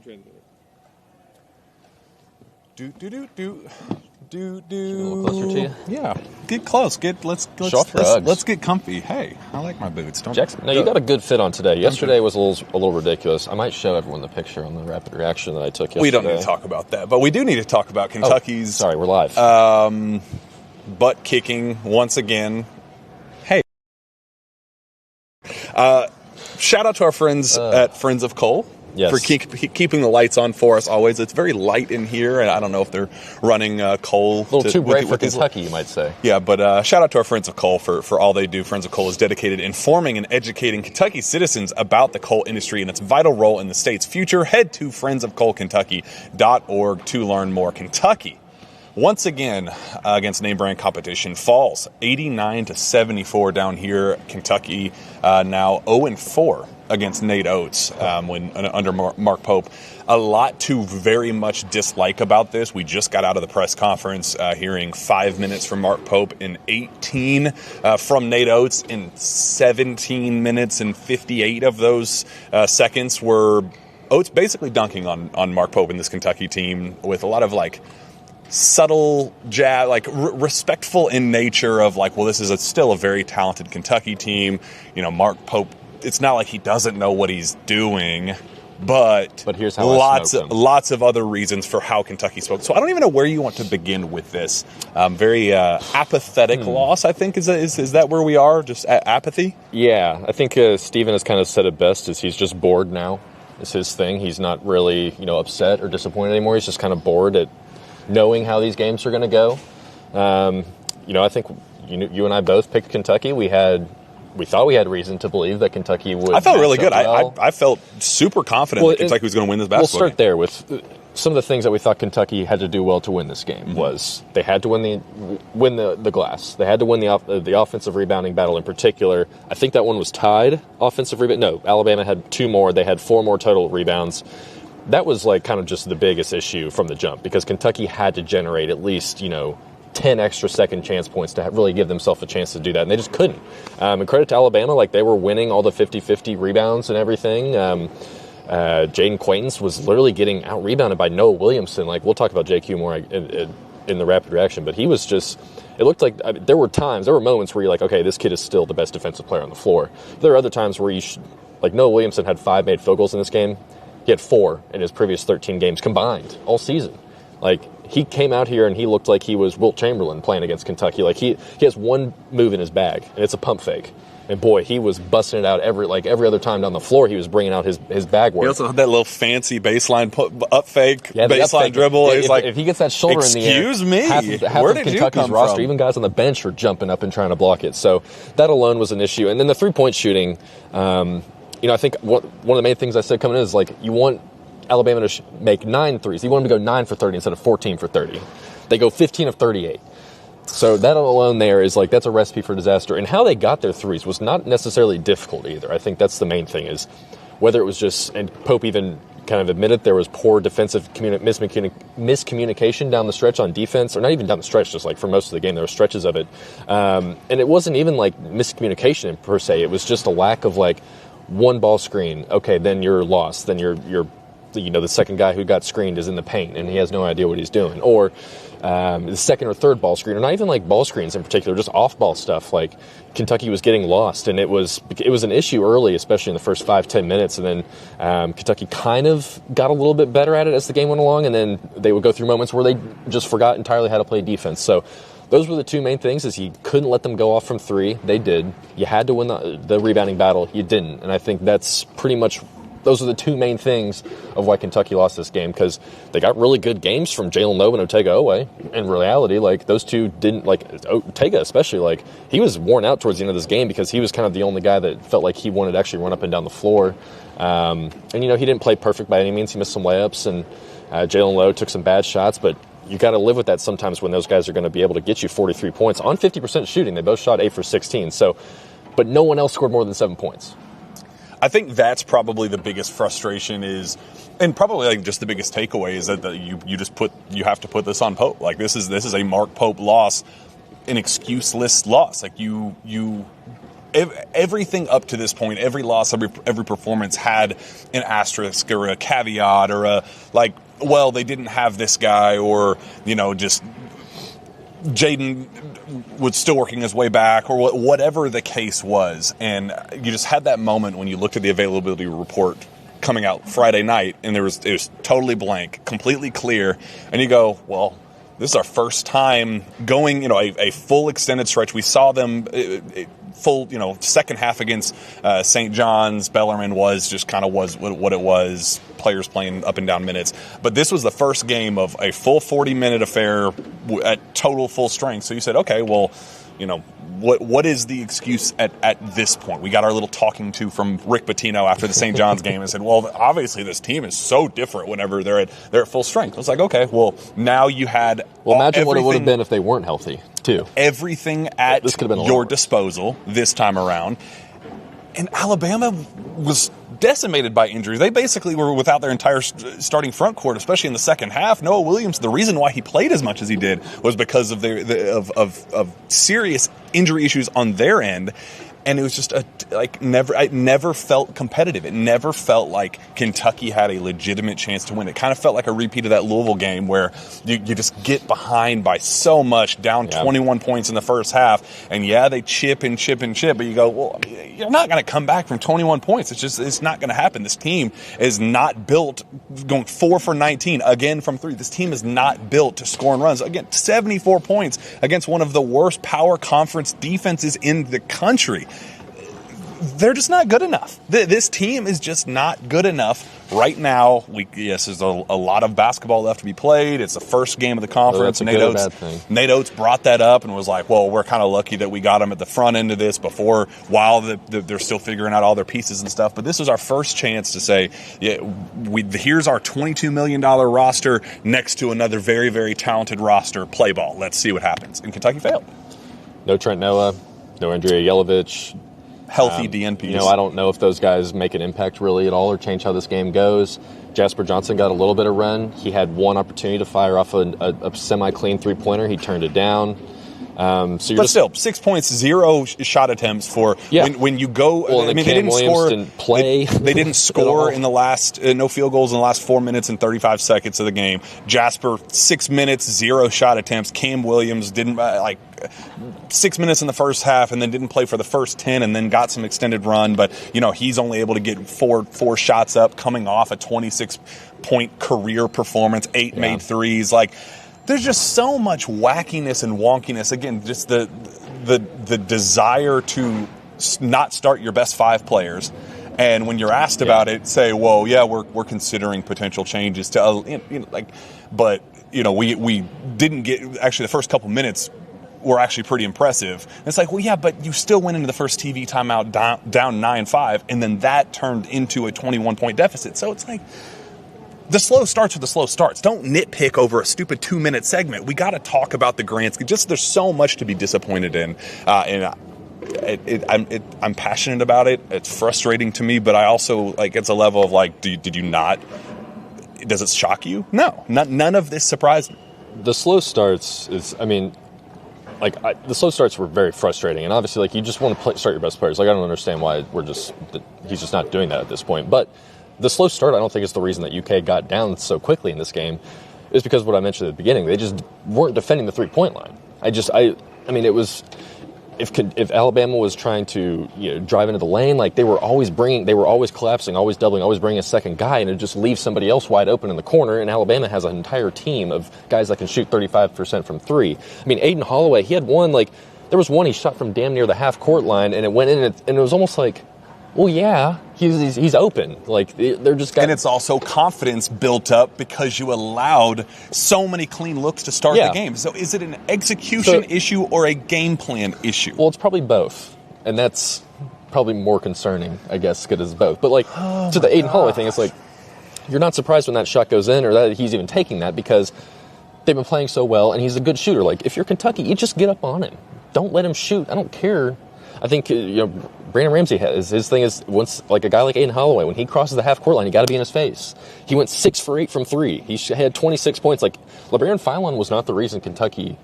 A little closer to you? Yeah, get close. Let's get comfy. Hey, I like my boots. Jackson, no, you got a good fit on today. Yesterday was a little ridiculous. I might show everyone the picture on the rapid reaction that I took yesterday. We don't need to talk about that, but we do need to talk about Kentucky's. Sorry, we're live. Butt kicking once again. Hey, shout out to our friends at Friends of Coal. Yes. For keeping the lights on for us always. It's very light in here, and I don't know if they're running coal. A little too bright for Kentucky, you might say. Yeah, but shout out to our Friends of Coal for all they do. Friends of Coal is dedicated to informing and educating Kentucky citizens about the coal industry and its vital role in the state's future. Head to friendsofcoalkentucky.org to learn more. Kentucky, once again, against name brand competition, falls 89-74 down here. Kentucky now 0-4 against Nate Oats under Mark Pope. A lot to very much dislike about this. We just got out of the press conference hearing 5 minutes from Mark Pope and 18 from Nate Oats, and 17 minutes and 58 of those seconds were Oats basically dunking on Mark Pope and this Kentucky team with a lot of subtle jab, respectful in nature of well, this is still a very talented Kentucky team. Mark Pope, it's not like he doesn't know what he's doing, but here's how lots of other reasons for how Kentucky spoke. So I don't even know where you want to begin with this. Very apathetic loss, I think, is that where we are? Just apathy? Yeah, I think Steven has kind of said it best, is he's just bored now. It's his thing. He's not really upset or disappointed anymore. He's just kind of bored at knowing how these games are going to go. I think you and I both picked Kentucky. We thought we had reason to believe that Kentucky would. I felt really good. Well. I felt super confident that Kentucky was going to win this basketball game. We'll start there with some of the things that we thought Kentucky had to do well to win this game. Mm-hmm. Was they had to win the glass. They had to win the offensive rebounding battle in particular. I think that one was tied. Offensive rebound. No, Alabama had 2 more. They had 4 more total rebounds. That was kind of just the biggest issue from the jump, because Kentucky had to generate at least 10 extra second chance points to really give themselves a chance to do that, and they just couldn't. And credit to Alabama, they were winning all the 50-50 rebounds and everything. Jaden Quaintance was literally getting out-rebounded by Noah Williamson. We'll talk about JQ more in the rapid reaction, but he was just... It looked like there were moments where you're like, okay, this kid is still the best defensive player on the floor. There are other times where Noah Williamson had 5 made field goals in this game. He had 4 in his previous 13 games combined all season. He came out here and he looked like he was Wilt Chamberlain playing against Kentucky. He has one move in his bag, and it's a pump fake. And boy, he was busting it out every other time down the floor. He was bringing out his bag work. He also had that little fancy baseline up fake, baseline dribble. If he gets that shoulder in the air, excuse me, half where of did Kentucky's you come roster, from? even guys on the bench, were jumping up and trying to block it. So that alone was an issue. And then the 3-point shooting. I think one of the main things I said coming in is you want Alabama to make 9 threes. You want them to go 9 for 30 instead of 14 for 30. They go 15 of 38. So that alone there is that's a recipe for disaster. And how they got their threes was not necessarily difficult either. I think that's the main thing, is whether it was just, and Pope even kind of admitted there was poor defensive miscommunication down the stretch on defense, or not even down the stretch, just for most of the game there were stretches of it. And it wasn't even miscommunication per se. It was just a lack of one ball screen. Okay, then you're lost. Then you're the second guy who got screened is in the paint and he has no idea what he's doing. Or the second or third ball screen, or not even ball screens in particular, just off-ball stuff. Kentucky was getting lost, and it was an issue early, especially in the first 5-10 minutes, and then Kentucky kind of got a little bit better at it as the game went along, and then they would go through moments where they just forgot entirely how to play defense. So those were the 2 main things, is you couldn't let them go off from 3. They did. You had to win the rebounding battle. You didn't. And I think that's pretty much... Those are the 2 main things of why Kentucky lost this game, because they got really good games from Jalen Lowe and Otega Owe. In reality, those 2 didn't, Otega especially, he was worn out towards the end of this game because he was kind of the only guy that felt like he wanted to actually run up and down the floor. And he didn't play perfect by any means. He missed some layups, and Jalen Lowe took some bad shots, but you got to live with that sometimes when those guys are going to be able to get you 43 points on 50% shooting. They both shot 8 for 16. But no one else scored more than 7 points. I think that's probably the biggest frustration is, and probably just the biggest takeaway is that you have to put this on Pope. This is a Mark Pope loss, an excuseless loss. everything up to this point, every loss, every performance had an asterisk or a caveat or a, like, well, they didn't have this guy, or, you know, just Jaden was still working his way back, or whatever the case was. And you just had that moment when you looked at the availability report coming out Friday night, and it was totally blank, completely clear, and you go, well, this is our first time going, you know, a full extended stretch. We saw them full, you know, second half against St. John's. Bellarmine was what it was, players playing up and down minutes. But this was the first game of a full 40-minute affair at total full strength. So you said, okay, well, you know, what is the excuse at this point? We got our little talking to from Rick Pitino after the St. John's game and said, well, obviously this team is so different whenever they're at full strength. I was like, okay, well, now you had... Well, imagine what it would have been if they weren't healthy, too. Everything at your disposal this time around. And Alabama was decimated by injuries. They basically were without their entire starting front court, especially in the second half. Noah Williams, the reason why he played as much as he did was because of of serious injury issues on their end. And it was just it never felt competitive. It never felt like Kentucky had a legitimate chance to win. It kind of felt like a repeat of that Louisville game where you just get behind by so much, down 21 points in the first half. And they chip, but you go, well, I mean, you're not going to come back from 21 points. It's not going to happen. This team is not built going 4 for 19 again from 3. This team is not built to score and runs. Again, 74 points against one of the worst power conference defenses in the country. They're just not good enough. This team is just not good enough right now. There's a lot of basketball left to be played. It's the first game of the conference. Nate Oats brought that up and was like, well, we're kind of lucky that we got them at the front end of this while they're still figuring out all their pieces and stuff. But this was our first chance to say, here's our $22 million roster next to another very, very talented roster. Play ball. Let's see what happens. And Kentucky failed. No Trent Noah, no Andrea Yelovich. Healthy DNPs. I don't know if those guys make an impact really at all or change how this game goes. Jasper Johnson got a little bit of run. He had one opportunity to fire off a semi-clean three-pointer. He turned it down. Still, 6 points, 0 shot attempts for when you go. Well, they didn't score. Didn't play. They didn't score in the last no field goals in the last 4 minutes and 35 seconds of the game. Jasper 6 minutes, 0 shot attempts. Cam Williams didn't 6 minutes in the first half and then didn't play for the first 10 and then got some extended run. But he's only able to get four shots up, coming off a 26-point career performance, 8 made threes. There's just so much wackiness and wonkiness. Again, just the desire to not start your best 5 players, and when you're asked about it, say, "Well, yeah, we're considering potential changes to," but we didn't get. Actually, the first couple minutes were actually pretty impressive. And it's like, well, yeah, but you still went into the first TV timeout down 9-5, and then that turned into a 21-point deficit. So it's like, the slow starts with the slow starts. Don't nitpick over a stupid 2-minute segment. We got to talk about the grand scheme. Just there's so much to be disappointed in, and I'm passionate about it. It's frustrating to me, but I also it's a level of did you not? Does it shock you? No, none of this surprised me. The slow starts is, the slow starts were very frustrating, and obviously, you just want to start your best players. I don't understand why he's just not doing that at this point, but. The slow start, I don't think, is the reason that UK got down so quickly in this game. It's because of what I mentioned at the beginning. They just weren't defending the three-point line. It was if Alabama was trying to drive into the lane, they were always collapsing, always doubling, always bringing a second guy, and it just leaves somebody else wide open in the corner. And Alabama has an entire team of guys that can shoot 35% from 3. Aiden Holloway, he had one there was one he shot from damn near the half-court line, and it went in, and it was almost like. Well, yeah, he's open. They're just and it's also confidence built up because you allowed so many clean looks to start the game. So is it an execution issue or a game plan issue? Well, it's probably both, and that's probably more concerning, I guess, because it's both. But to the Aiden Holloway thing, it's you're not surprised when that shot goes in or that he's even taking that because they've been playing so well, and he's a good shooter. If you're Kentucky, you just get up on him. Don't let him shoot. I don't care. I think Brandon Ramsey his thing is once a guy like Aiden Holloway, when he crosses the half court line, you got to be in his face. He went 6 for 8 from 3. He had 26 points. LeBaron Philon was not the reason Kentucky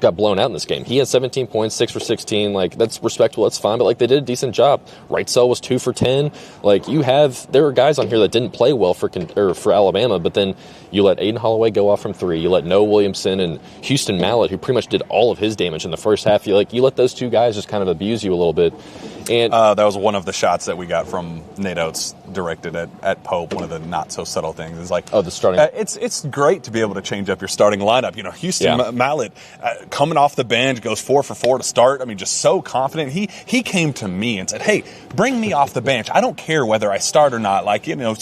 got blown out in this game. He had 17 points, 6 for 16. Like, that's respectable. That's fine. But, like, they did a decent job. Wrightsell was 2 for 10. Like, there were guys on here that didn't play well for Alabama, but then you let Aiden Holloway go off from 3. You let Noah Williamson and Houston Mallett, who pretty much did all of his damage in the first half. You let those two guys just kind of abuse you a little bit. And that was one of the shots that we got from Nate Oats directed at Pope. One of the not so subtle things is like, the starting. It's great to be able to change up your starting lineup. You know, Houston Mallett coming off the bench goes 4 for 4 to start. I mean, just so confident. He came to me and said, "Hey, bring me off the bench. I don't care whether I start or not. Like, you know,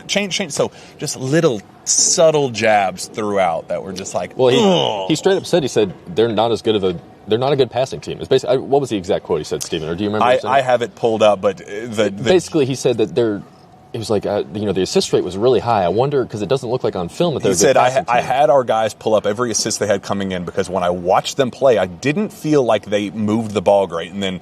change." So just little subtle jabs throughout that were just like, well, he straight up said, he said they're not a good passing team. It's basically, what was the exact quote he said, Stephen? Or do you remember? I have it pulled up, but basically he said that it was like, the assist rate was really high. I wonder, because it doesn't look like on film that they're. He said, I had our guys pull up every assist they had coming in, because when I watched them play, I didn't feel like they moved the ball great, and then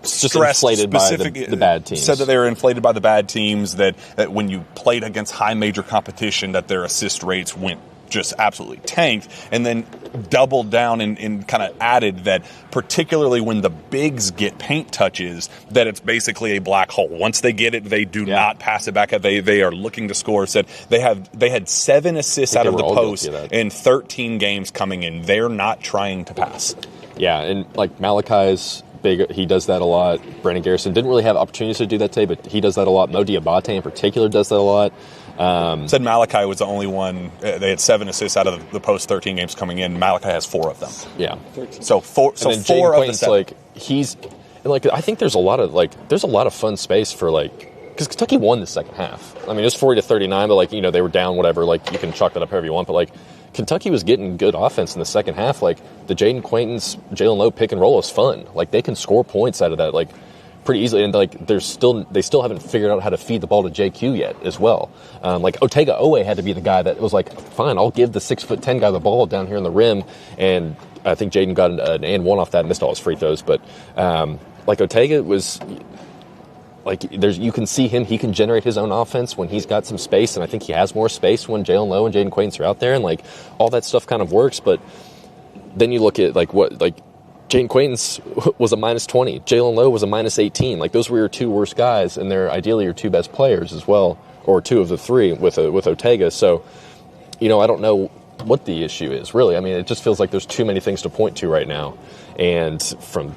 just inflated by the bad teams. Said that they were inflated by the bad teams, that when you played against high major competition, that their assist rates went just absolutely tanked, and then doubled down and kind of added that particularly when the bigs get paint touches, that it's basically a black hole. Once they get it, they do not pass it back. They are looking to score. Said they had 7 assists out of the post in 13 games coming in. They're not trying to pass. Yeah, and like Malachi's big, he does that a lot. Brandon Garrison didn't really have opportunities to do that today, but he does that a lot. Mo Diabate in particular does that a lot. Said Malachi was the only one. They had 7 assists out of the post 13 games coming in. Malachi has 4 of them. Yeah. 13. So 4 of the 7. Like, I think there's a lot of fun space for, like, because Kentucky won the second half. I mean, it was 40-39, but, like, you know, they were down, whatever. Like, you can chalk that up however you want, but, like, Kentucky was getting good offense in the second half. Like, the Jaden Quaintance, Jalen Lowe pick and roll is fun. Like, they can score points out of that, like, pretty easily. And, like, they still haven't figured out how to feed the ball to JQ yet as well. Like, Otega Owe had to be the guy that was like, fine, I'll give the 6'10" guy the ball down here in the rim. And I think Jaden got an and one off that and missed all his free throws. But, like, Otega was, like, you can see him. He can generate his own offense when he's got some space, and I think he has more space when Jalen Lowe and Jaden Quaintance are out there, and, like, all that stuff kind of works. But then you look at, like, Jaden Quaintance was a -20. Jalen Lowe was a -18. Like, those were your 2 worst guys, and they're ideally your 2 best players as well, or 2 of the 3 with Otega. So, you know, I don't know what the issue is, really. I mean, it just feels like there's too many things to point to right now. And from,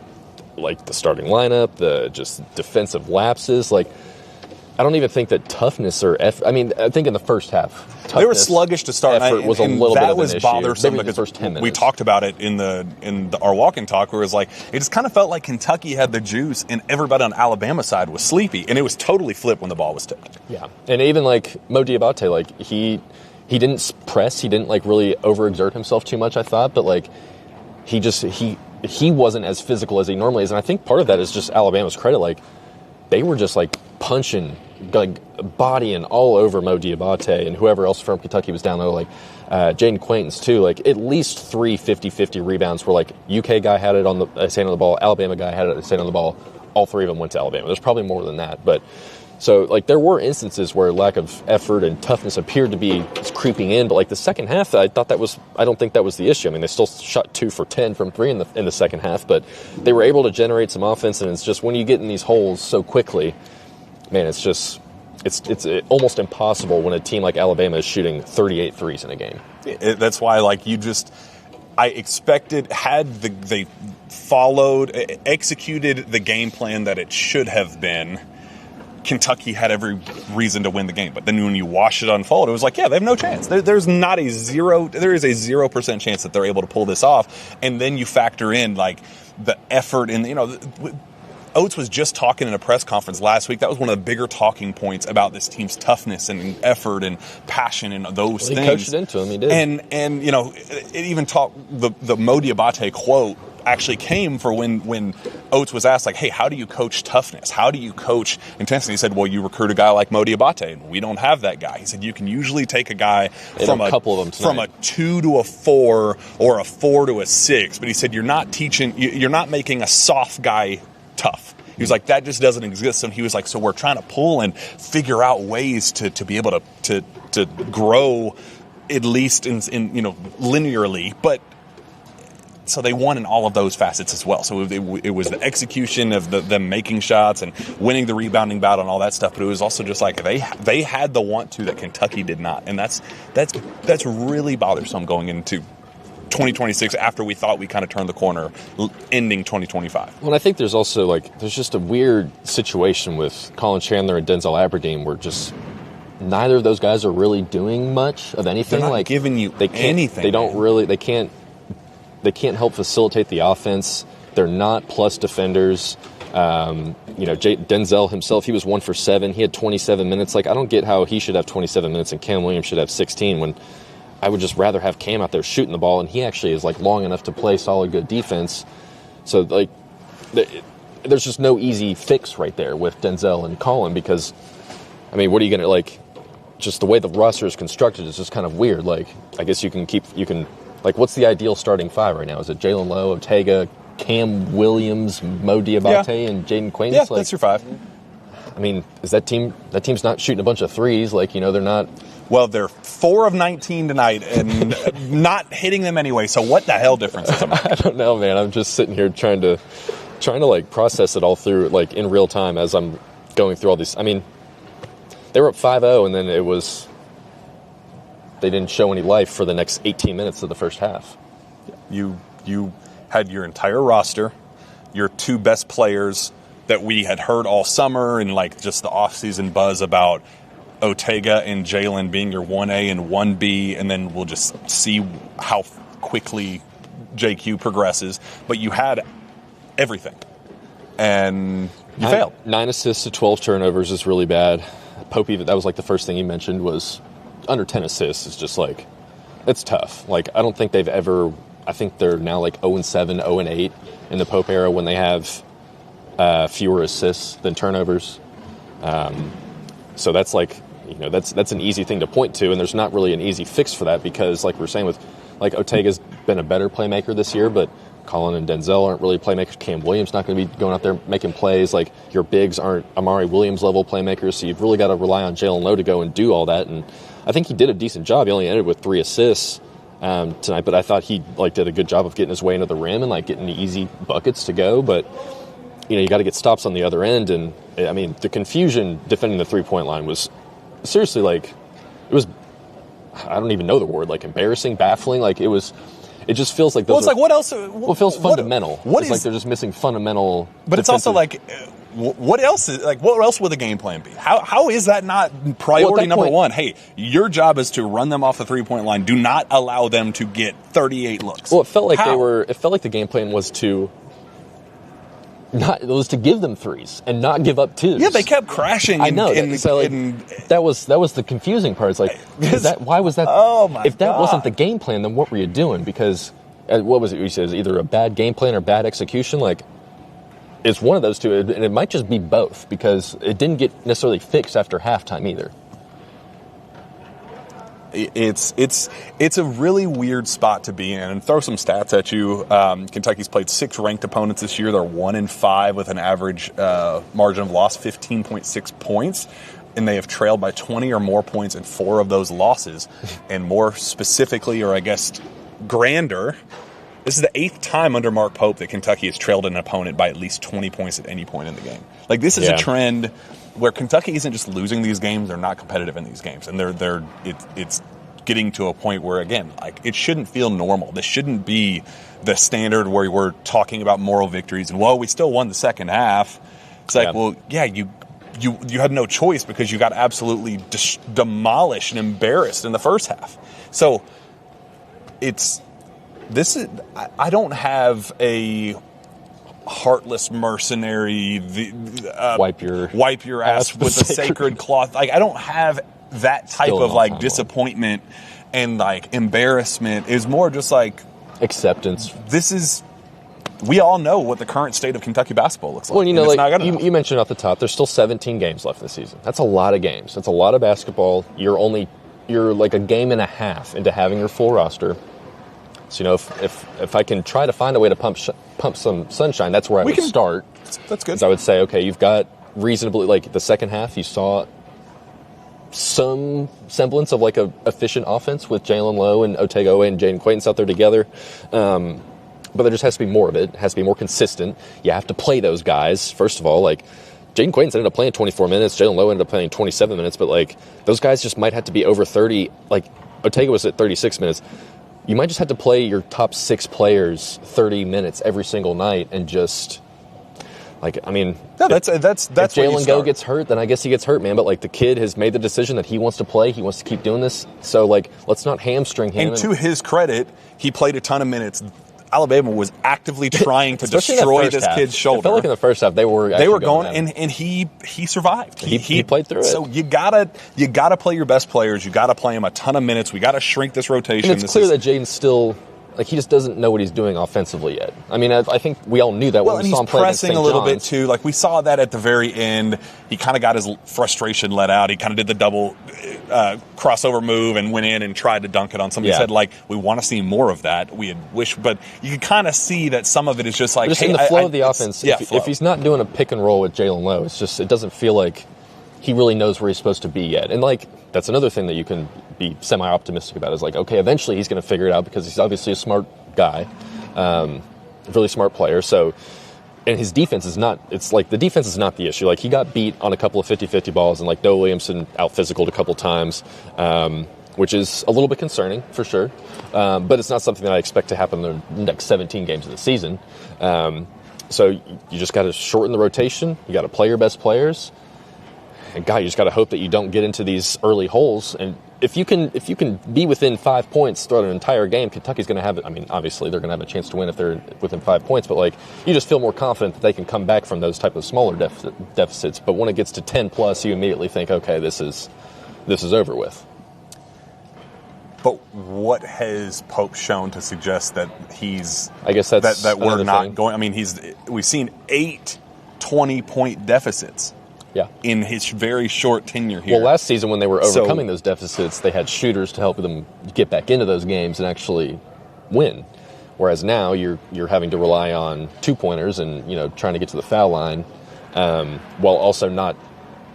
like, the starting lineup, the just defensive lapses, like, I don't even think that toughness or I mean, I think in the first half, they were sluggish to start. Effort was a little bit of an issue. That was bothersome because the first 10 minutes. We talked about it in our walk-in talk, where it was like, it just kind of felt like Kentucky had the juice and everybody on Alabama side was sleepy, and it was totally flipped when the ball was tipped. Yeah, and even like Mo Diabate, like he didn't press, he didn't like really overexert himself too much, I thought, but like he wasn't as physical as he normally is, and I think part of that is just Alabama's credit. Like, they were just like punching, like bodying all over Mo Diabate and whoever else from Kentucky was down there, like Jaden Quaintance too. Like, at least 3 50-50 rebounds where, like, UK guy had it on the stand on the ball, Alabama guy had it at stand on the ball. All 3 of them went to Alabama. There's probably more than that, but so, like, there were instances where lack of effort and toughness appeared to be creeping in, but, like, the second half, I don't think that was the issue. I mean, they still shot 2 for 10 from 3 in the second half, but they were able to generate some offense, and it's just when you get in these holes so quickly, man, it's just it's almost impossible when a team like Alabama is shooting 38 threes in a game. That's why, like, I expected, had they executed the game plan that it should have been, Kentucky had every reason to win the game. But then when you watch it unfold, it was like, yeah, they have no chance. There is a 0% chance that they're able to pull this off. And then you factor in, like, the effort and, you know, Oats was just talking in a press conference last week. That was one of the bigger talking points about this team's toughness and effort and passion and those things. He coached it into him. He did. And you know, it even talked, the Mo Diabate quote actually came for when Oats was asked, like, hey, how do you coach toughness? How do you coach intensity? He said, well, you recruit a guy like Mo Diabate, and we don't have that guy. He said, you can usually take a guy from a 2 to a 4 or a 4 to a 6, but he said, you're not making a soft guy tough. He was like, that just doesn't exist. And he was like, so we're trying to pull and figure out ways to be able to grow, at least in you know, linearly. But so they won in all of those facets as well. So it was the execution of them making shots and winning the rebounding battle and all that stuff. But it was also just like they had the want to that Kentucky did not, and that's really bothersome going into 2026 after we thought we kind of turned the corner, ending 2025. Well, I think there's also there's just a weird situation with Colin Chandler and Denzel Aberdeen where just neither of those guys are really doing much of anything. They're not giving you anything. They don't really. They can't help facilitate the offense. They're not plus defenders. Denzel himself, he was 1 for 7. He had 27 minutes. I don't get how he should have 27 minutes and Cam Williams should have 16 when I would just rather have Cam out there shooting the ball, and he actually is long enough to play solid, good defense. So there's just no easy fix right there with Denzel and Colin because, what are you going to just the way the roster is constructed is just kind of weird. I guess you can what's the ideal starting 5 right now? Is it Jalen Lowe, Ortega, Cam Williams, Mo Diabate, and Jaden Quaintance? Yeah, that's your 5. Is that team's not shooting a bunch of threes? They're not. Well, they're 4 of 19 tonight and not hitting them anyway. So what the hell difference is it? I don't know, man. I'm just sitting here trying to process it all through in real time as I'm going through all these. They were up 5-0 and then they didn't show any life for the next 18 minutes of the first half. You had your entire roster, your 2 best players that we had heard all summer and just the offseason buzz about Ortega and Jalen being your 1A and 1B, and then we'll just see how quickly JQ progresses. But you had everything, and you failed. 9 assists to 12 turnovers is really bad. Pope, that was the first thing he mentioned was under 10 assists is just it's tough. I don't think they've ever. I think they're now 0-7, 0-8 in the Pope era when they have fewer assists than turnovers. So that's that's an easy thing to point to, and there's not really an easy fix for that because, we're saying with Ortega's been a better playmaker this year, but Colin and Denzel aren't really playmakers. Cam Williams not going to be going out there making plays. Your bigs aren't Amari Williams level playmakers, so you've really got to rely on Jalen Lowe to go and do all that. And I think he did a decent job. He only ended with 3 assists tonight, but I thought he did a good job of getting his way into the rim and getting the easy buckets to go. But you got to get stops on the other end, and the confusion defending the 3-point line was seriously it was. I don't even know the word. Embarrassing, baffling. It just feels like those. Well, it's what else? It feels fundamental. What it's is? They're just missing fundamental. But it's also what else is what else would the game plan be? How is that not priority number 1? Hey, your job is to run them off the 3-point line. Do not allow them to get 38 looks. Well, it felt like It felt like the game plan was to. It was to give them threes and not give up 2s. Yeah, they kept crashing. I know. That was the confusing part. It's why was that? Oh my! If that wasn't the game plan, then what were you doing? Because what was it? You said it was either a bad game plan or bad execution. It's one of those two, and it might just be both because it didn't get necessarily fixed after halftime either. It's a really weird spot to be in. And throw some stats at you. Kentucky's played 6 ranked opponents this year. They're 1-5 with an average margin of loss 15.6 points, and they have trailed by 20 or more points in 4 of those losses. And more specifically, or I guess grander, this is the 8th time under Mark Pope that Kentucky has trailed an opponent by at least 20 points at any point in the game. This is a trend where Kentucky isn't just losing these games; they're not competitive in these games, and it's getting to a point where again, it shouldn't feel normal. This shouldn't be the standard where we're talking about moral victories and we still won the second half. It's you had no choice because you got absolutely demolished and embarrassed in the first half. So I don't have a heartless mercenary, wipe your ass with a sacred cloth. I don't have that type of disappointment and embarrassment. Is more just acceptance. We all know what the current state of Kentucky basketball looks like. Well, you mentioned off the top, there's still 17 games left this season. That's a lot of games. That's a lot of basketball. You're a game and a half into having your full roster. So if I can try to find a way to pump some sunshine, that's where I would start. That's good. I would say, okay, you've got reasonably the second half. You saw some semblance of a efficient offense with Jalen Lowe and Ortega and Jaden Quaintance out there together. But there just has to be more of it. It has to be more consistent. You have to play those guys. First of all, like, Jaden Quaid's ended up playing 24 minutes. Jalen Lowe ended up playing 27 minutes. But, like, those guys just might have to be over 30. Like, Ortega was at 36 minutes. You might just have to play your top 6 players 30 minutes every single night and just, like, I mean... No, that's if Jalen Go gets hurt, then I guess he gets hurt, man. But, like, the kid has made the decision that he wants to play. He wants to keep doing this. So, like, let's not hamstring him. And to his credit, he played a ton of minutes. Alabama was actively trying to destroy this kid's shoulder. It felt like in the first half they were going and he survived. He played through it. So you gotta play your best players. You gotta play him a ton of minutes. We gotta shrink this rotation. And it's clear that Jaden's still, like, he just doesn't know what he's doing offensively yet. I mean, I think we all knew that when we saw him play against St. He's pressing a little bit too. Like, we saw that at the very end. He kind of got his frustration let out. He kind of did the double crossover move and went in and tried to dunk it on somebody. Said, like, we want to see more of that. We had wished, but you can kind of see that some of it is just like, in the flow of the offense. If he's not doing a pick and roll with Jalen Lowe, it doesn't feel like he really knows where he's supposed to be yet. And, like, that's another thing that you can be semi-optimistic about is, like, okay, eventually he's going to figure it out because he's obviously a smart guy, really smart player. So, and his defense is not, it's like the defense is not the issue. Like, he got beat on a couple of 50-50 balls and, like, Noah Williamson out-physicaled a couple times, which is a little bit concerning for sure. But it's not something that I expect to happen in the next 17 games of the season. So you just got to shorten the rotation. You got to play your best players. And God, you just got to hope that you don't get into these early holes. And if you can be within 5 points throughout an entire game, Kentucky's going to have it. I mean, obviously they're going to have a chance to win if they're within 5 points. But, like, you just feel more confident that they can come back from those type of smaller deficits. But when it gets to 10 plus, you immediately think, okay, this is over with. But what has Pope shown to suggest that he's? I guess that's that we're not thing. going. I mean, we've seen 8 20-point deficits. Yeah. In his very short tenure here. Well, last season when they were overcoming those deficits, they had shooters to help them get back into those games and actually win. Whereas now you're having to rely on 2-pointers and, you know, trying to get to the foul line, while also not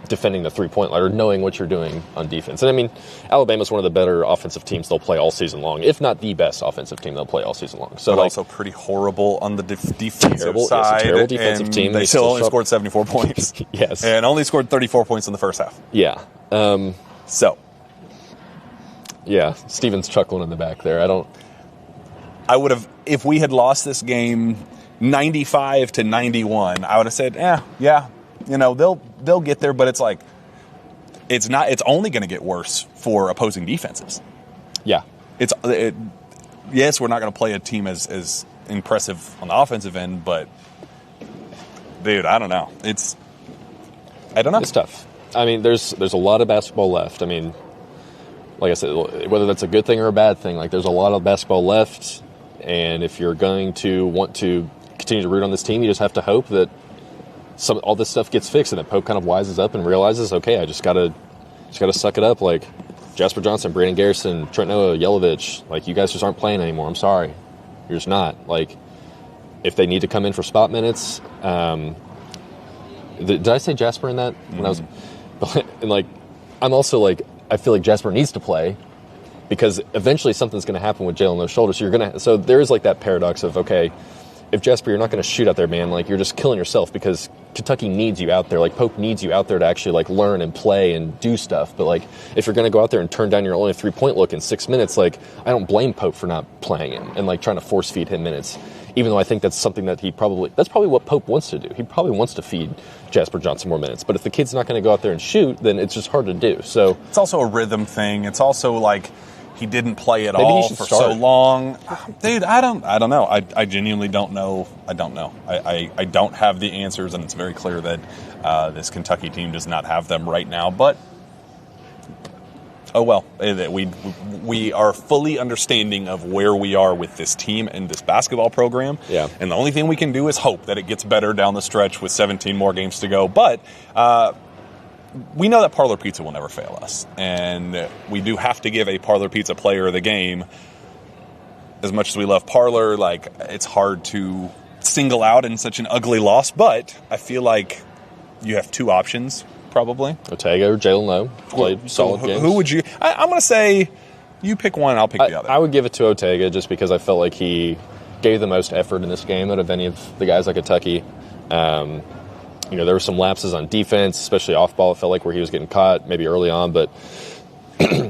defending the 3-point line or knowing what you're doing on defense. And I mean, Alabama's one of the better offensive teams they'll play all season long, if not the best offensive team they'll play all season long. So, but also pretty horrible on the defensive side. Yes, a terrible defensive team. They still only scored 74 points. Yes. And only scored 34 points in the first half. Yeah. Yeah, Steven's chuckling in the back there. I would have, if we had lost this game 95-91, I would have said, yeah, you know, they'll get there, but it's like, it's only going to get worse for opposing defenses. Yeah. Yes, we're not going to play a team as impressive on the offensive end, but dude, I don't know. I don't know. It's tough. I mean, there's a lot of basketball left. I mean, like I said, whether that's a good thing or a bad thing, like, there's a lot of basketball left, and if you're going to want to continue to root on this team, you just have to hope that all this stuff gets fixed and that Pope kind of wises up and realizes, okay, I just gotta suck it up. Like, Jasper Johnson, Brandon Garrison, Trent Noah, Yelovich, like, you guys just aren't playing anymore. I'm sorry. You're just not. Like, if they need to come in for spot minutes, did I say Jasper in that? When I was, and, like, I'm also like, I feel like Jasper needs to play because eventually something's going to happen with Jalen Lowe's shoulder. So there is, like, that paradox of, okay, if Jasper, you're not going to shoot out there, man, like, you're just killing yourself because Kentucky needs you out there. Like, Pope needs you out there to actually, like, learn and play and do stuff. But, like, if you're going to go out there and turn down your only 3-point look in 6 minutes, like, I don't blame Pope for not playing him and, like, trying to force feed him minutes. Even though I think that's something that that's probably what Pope wants to do. He probably wants to feed Jasper Johnson more minutes. But if the kid's not going to go out there and shoot, then it's just hard to do. So it's also a rhythm thing. It's also like he didn't play at all for so long. Dude, I don't know. I genuinely don't know. I don't know. I don't have the answers, and it's very clear that this Kentucky team does not have them right now. But oh well, we are fully understanding of where we are with this team and this basketball program. Yeah. And the only thing we can do is hope that it gets better down the stretch with 17 more games to go. But we know that Parlor Pizza will never fail us, and we do have to give a Parlor Pizza player of the game. As much as we love Parlor, like, it's hard to single out in such an ugly loss, but I feel like you have two options, probably. Ortega or Jalen Lowe played solid games. Who would you... I'm going to say you pick one, I'll pick the other. I would give it to Ortega just because I felt like he gave the most effort in this game out of any of the guys at Kentucky. You know, there were some lapses on defense, especially off ball. It felt like where he was getting caught maybe early on, but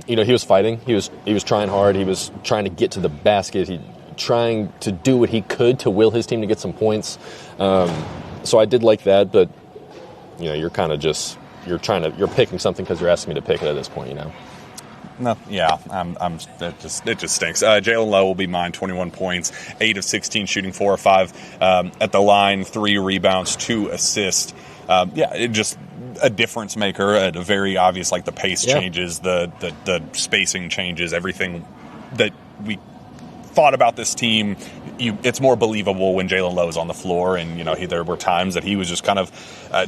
you know, he was fighting. He was trying hard. He was trying to get to the basket. He trying to do what he could to will his team to get some points. So I did like that, but you know, you're kind of just you're picking something because you're asking me to pick it at this point. You know. No, yeah, it just stinks. Jalen Lowe will be mine, 21 points, 8 of 16 shooting, 4 or 5 at the line, 3 rebounds, 2 assists. Yeah, it just a difference maker, a very obvious, like the pace changes, the spacing changes, everything that we thought about this team. It's more believable when Jalen Lowe is on the floor, and you know there were times that he was just kind of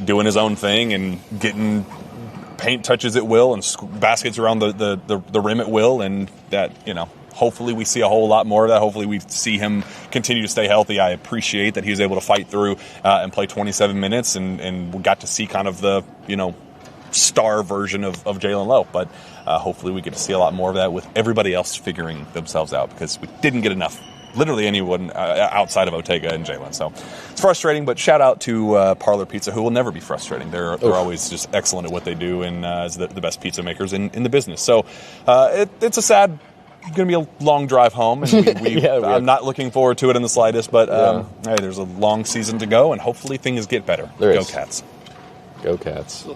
doing his own thing and getting paint touches at will and baskets around the rim at will, and that, you know, hopefully we see a whole lot more of that. Hopefully we see him continue to stay healthy. I appreciate that he was able to fight through and play 27 minutes, and we got to see kind of the, you know, star version of Jalen Lowe. But hopefully we get to see a lot more of that with everybody else figuring themselves out, because we didn't get enough. Literally anyone outside of Ortega and Jalen. So it's frustrating, but shout out to Parlor Pizza, who will never be frustrating. They're always just excellent at what they do, and is the best pizza makers in the business. So it's a sad, going to be a long drive home, and I'm not looking forward to it in the slightest, but hey, there's a long season to go, and hopefully things get better. Go Cats. Go Cats.